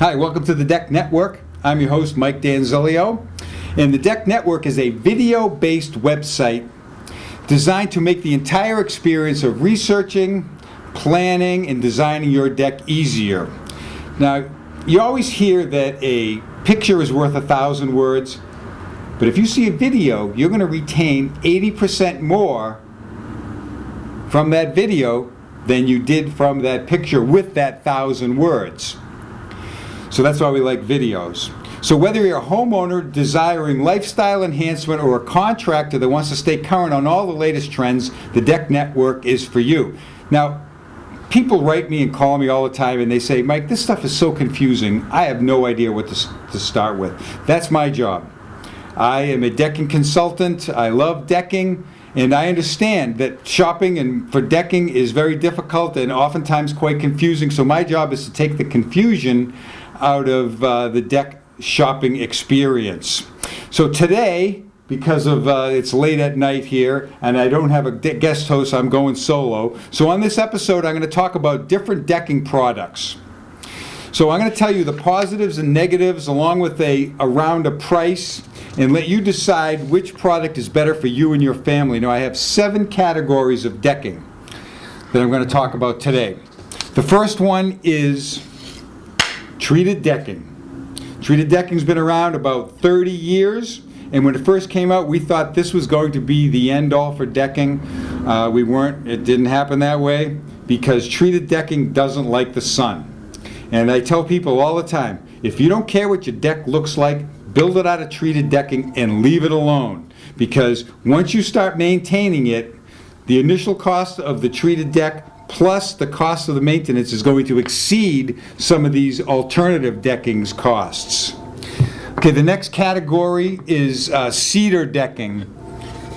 Hi, welcome to the Deck Network. I'm your host, Mike Danzilio. And the Deck Network is a video-based website designed to make the entire experience of researching, planning, and designing your deck easier. Now, you always hear that a picture is worth 1,000 words, but if you see a video, you're going to retain 80% more from that video than you did from that picture with that 1,000 words. So that's why we like videos. So whether you're a homeowner desiring lifestyle enhancement or a contractor that wants to stay current on all the latest trends, the Deck Network is for you. Now, people write me and call me all the time and they say, Mike, this stuff is so confusing, I have no idea what to start with. That's my job. I am a decking consultant, I love decking, and I understand that shopping for decking is very difficult and oftentimes quite confusing, so my job is to take the confusion out of the deck shopping experience. So today, because of it's late at night here and I don't have a guest host, I'm going solo. So on this episode I'm going to talk about different decking products. So I'm going to tell you the positives and negatives along with around a price and let you decide which product is better for you and your family. Now I have 7 categories of decking that I'm going to talk about today. The first one is treated decking. Treated decking's been around about 30 years, and when it first came out, we thought this was going to be the end-all for decking. It didn't happen that way, because treated decking doesn't like the sun. And I tell people all the time, if you don't care what your deck looks like, build it out of treated decking and leave it alone. Because once you start maintaining it, the initial cost of the treated deck plus the cost of the maintenance is going to exceed some of these alternative decking's costs. Okay, the next category is cedar decking.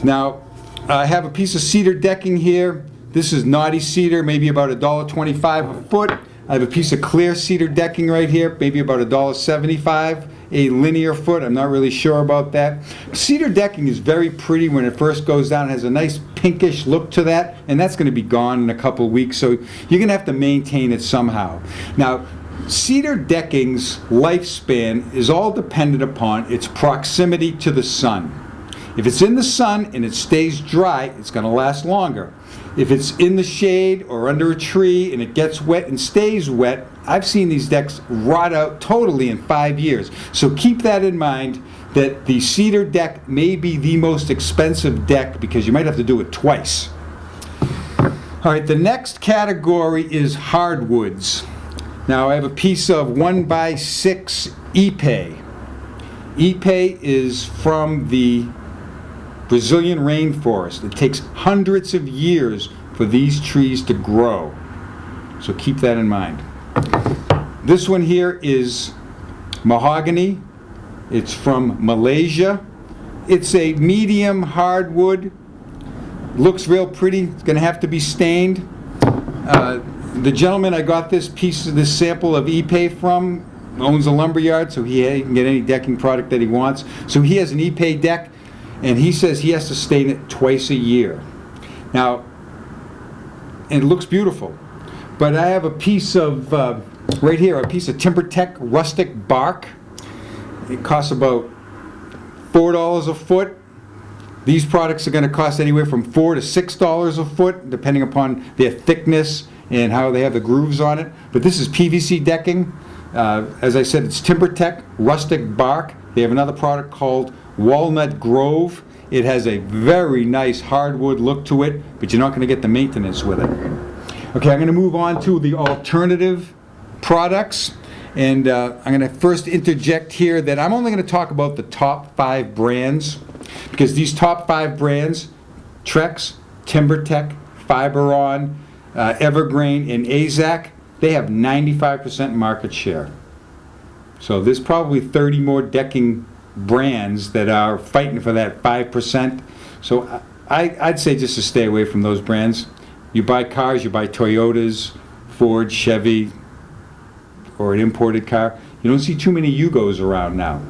Now, I have a piece of cedar decking here. This is knotty cedar, maybe about $1.25 a foot. I have a piece of clear cedar decking right here, maybe about $1.75 a linear foot. I'm not really sure about that. Cedar decking is very pretty when it first goes down. It has a nice pinkish look to that, and that's going to be gone in a couple of weeks, so you're going to have to maintain it somehow. Now, cedar decking's lifespan is all dependent upon its proximity to the sun. If it's in the sun and it stays dry, it's going to last longer. If it's in the shade or under a tree and it gets wet and stays wet, I've seen these decks rot out totally in 5 years. So keep that in mind, that the cedar deck may be the most expensive deck because you might have to do it twice. All right, the next category is hardwoods. Now I have a piece of 1x6 Ipe. Ipe is from the Brazilian rainforest. It takes hundreds of years for these trees to grow. So keep that in mind. This one here is mahogany. It's from Malaysia. It's a medium hardwood. Looks real pretty. It's going to have to be stained. The gentleman I got this sample of Ipe from owns a lumberyard, so he can get any decking product that he wants. So he has an Ipe deck, and he says he has to stain it twice a year. Now, and it looks beautiful. But I have a piece of, right here, a piece of Timbertech rustic bark. It costs about $4 a foot. These products are going to cost anywhere from $4 to $6 a foot, depending upon their thickness and how they have the grooves on it. But this is PVC decking. As I said, it's Timbertech rustic bark. They have another product called Walnut Grove. It has a very nice hardwood look to it, but you're not going to get the maintenance with it. Okay, I'm going to move on to the alternative products, and I'm going to first interject here that I'm only going to talk about the top 5 brands, because these top 5 brands, Trex, Timbertech, Fiberon, Evergrain, and Azek, they have 95% market share. So there's probably 30 more decking brands that are fighting for that 5%. So I'd say just to stay away from those brands. You buy cars, you buy Toyotas, Ford, Chevy, or an imported car. You don't see too many Yugos around now.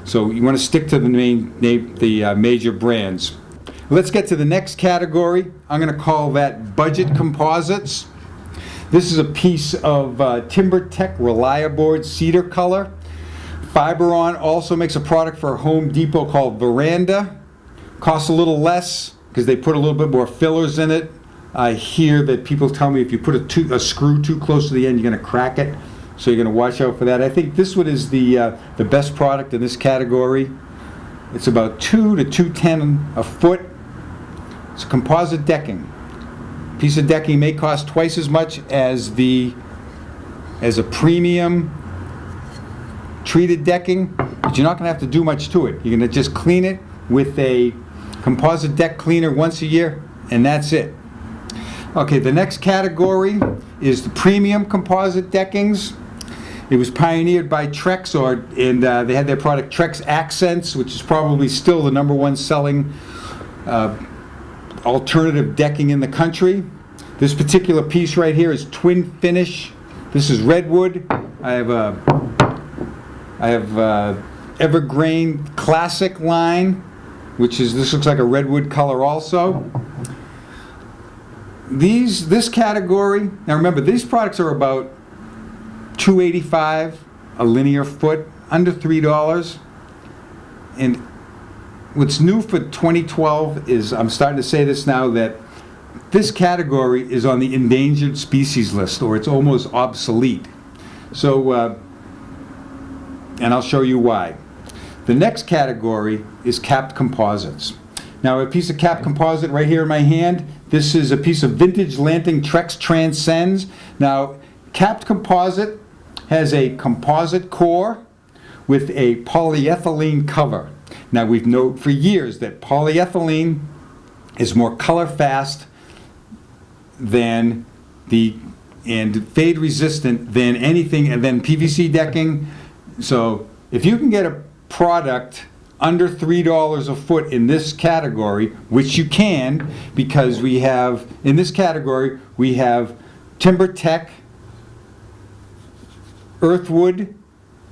So you want to stick to the major brands. Let's get to the next category. I'm going to call that budget composites. This is a piece of Timbertech Reliaboard cedar color. Fiberon also makes a product for Home Depot called Veranda. Costs a little less because they put a little bit more fillers in it. I hear that people tell me if you put a screw too close to the end, you're going to crack it. So you're going to watch out for that. I think this one is the best product in this category. It's about $2 to $2.10 a foot. It's composite decking. Piece of decking may cost twice as much as a premium treated decking, but you're not going to have to do much to it. You're going to just clean it with a composite deck cleaner once a year, and that's it. Okay, the next category is the premium composite deckings. It was pioneered by Trex, and they had their product Trex Accents, which is probably still the #1 selling alternative decking in the country. This particular piece right here is twin finish. This is redwood. I have Evergrain Classic line, this looks like a redwood color also. This category, now remember, these products are about $2.85 a linear foot, under $3. And what's new for 2012 is, I'm starting to say this now, that this category is on the endangered species list, or it's almost obsolete. So, and I'll show you why. The next category is capped composites. Now, a piece of capped composite right here in my hand. This is a piece of vintage Lanting Trex Transcends. Now, capped composite has a composite core with a polyethylene cover. Now, we've known for years that polyethylene is more color fast and fade resistant than anything, and then PVC decking. So if you can get a product under $3 a foot in this category, which you can, because we have, in this category, we have Timbertech, Earthwood,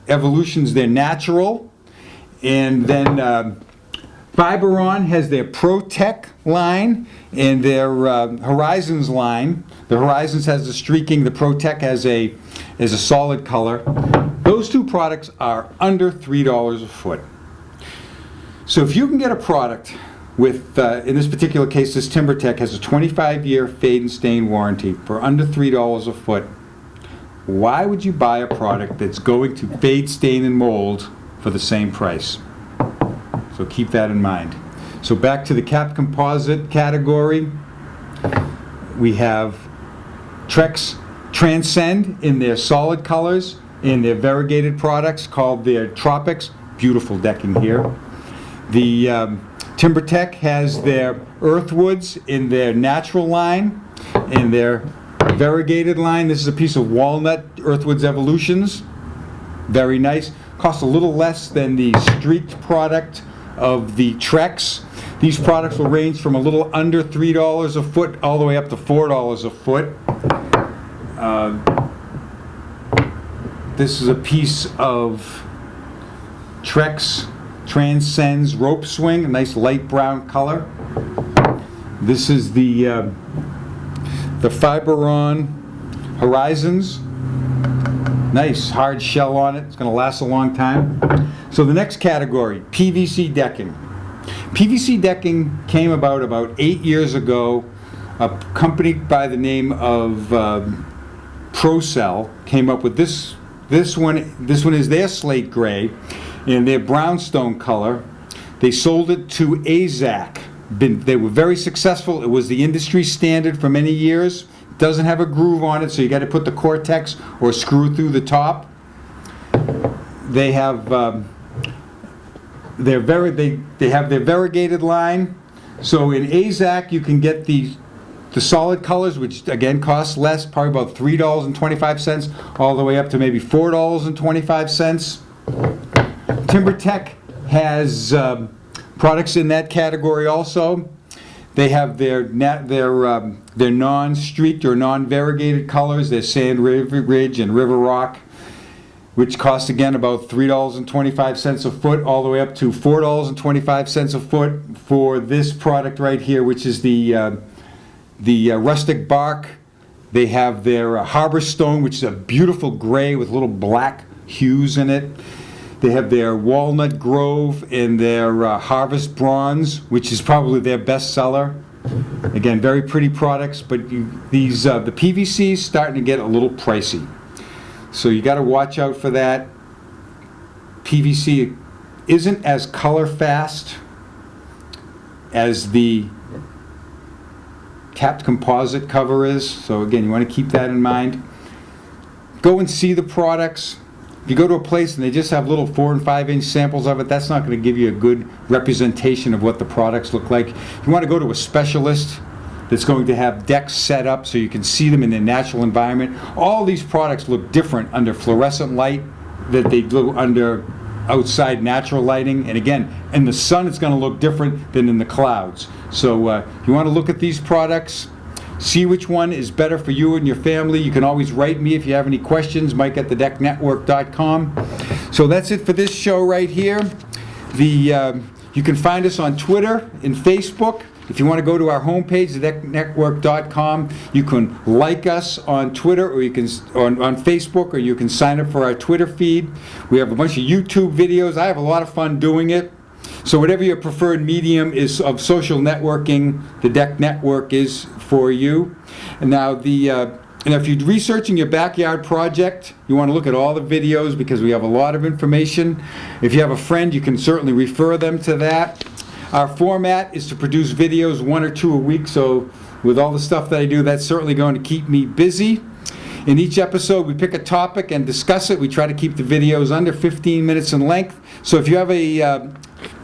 Evolutions, they're natural, and then Fiberon has their ProTech line and their Horizons line. The Horizons has the streaking, the ProTech has a solid color. Those two products are under $3 a foot. So if you can get a product with, in this particular case, this Timbertech has a 25-year fade and stain warranty for under $3 a foot, why would you buy a product that's going to fade, stain, and mold for the same price? So keep that in mind. So back to the capped composite category, we have Trex Transcend in their solid colors, in their variegated products called their Tropics. Beautiful decking here. The Timbertech has their Earthwoods in their natural line, in their variegated line. This is a piece of walnut Earthwoods Evolutions. Very nice. Costs a little less than the streaked product of the Trex. These products will range from a little under $3 a foot all the way up to $4 a foot. This is a piece of Trex Transcends Rope Swing, a nice light brown color. This is the Fiberon Horizons. Nice hard shell on it. It's going to last a long time. So the next category, PVC decking. PVC decking came about 8 years ago. A company by the name of ProCell came up with this one. This one is their slate gray in their brownstone color. They sold it to Azek. They were very successful. It was the industry standard for many years. It doesn't have a groove on it, so you got to put the Cortex or screw through the top. They have they have their variegated line. So in Azek you can get the solid colors, which again cost less, probably about $3.25, all the way up to maybe $4.25. Timbertech has products in that category also. They have their non-streaked or non-variegated colors, their Sand Ridge and River Rock, which cost again about $3.25 a foot, all the way up to $4.25 a foot for this product right here, which is the rustic bark They have their Harbor Stone, which is a beautiful gray with little black hues in it. They have their Walnut Grove and their Harvest Bronze, which is probably their best seller. Again, very pretty products, but the PVC is starting to get a little pricey. So you got to watch out for that. PVC isn't as color fast as the capped composite cover is. So again, you want to keep that in mind. Go and see the products. If you go to a place and they just have little 4 and 5 inch samples of it, that's not going to give you a good representation of what the products look like. You want to go to a specialist that's going to have decks set up so you can see them in their natural environment. All these products look different under fluorescent light that they do under outside natural lighting, and again, in the sun it's going to look different than in the clouds. So you want to look at these products, see which one is better for you and your family. You can always write me if you have any questions, mike@thedecknetwork.com. So that's it for this show right here. You can find us on Twitter and Facebook. If you want to go to our homepage, thedecknetwork.com, you can like us on Twitter, or you can on Facebook, or you can sign up for our Twitter feed. We have a bunch of YouTube videos. I have a lot of fun doing it. So whatever your preferred medium is of social networking, the Deck Network is for you. And now if you're researching your backyard project, you want to look at all the videos because we have a lot of information. If you have a friend, you can certainly refer them to that. Our format is to produce videos 1 or 2 a week, so with all the stuff that I do, that's certainly going to keep me busy. In each episode, we pick a topic and discuss it. We try to keep the videos under 15 minutes in length. So if you have a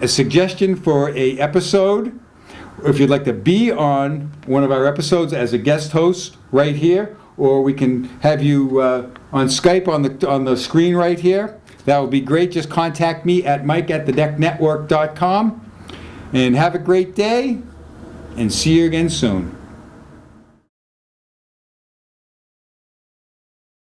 suggestion for an episode, or if you'd like to be on one of our episodes as a guest host right here, or we can have you on Skype on the screen right here, that would be great. Just contact me at mike@thedecknetwork.com. And have a great day, and see you again soon.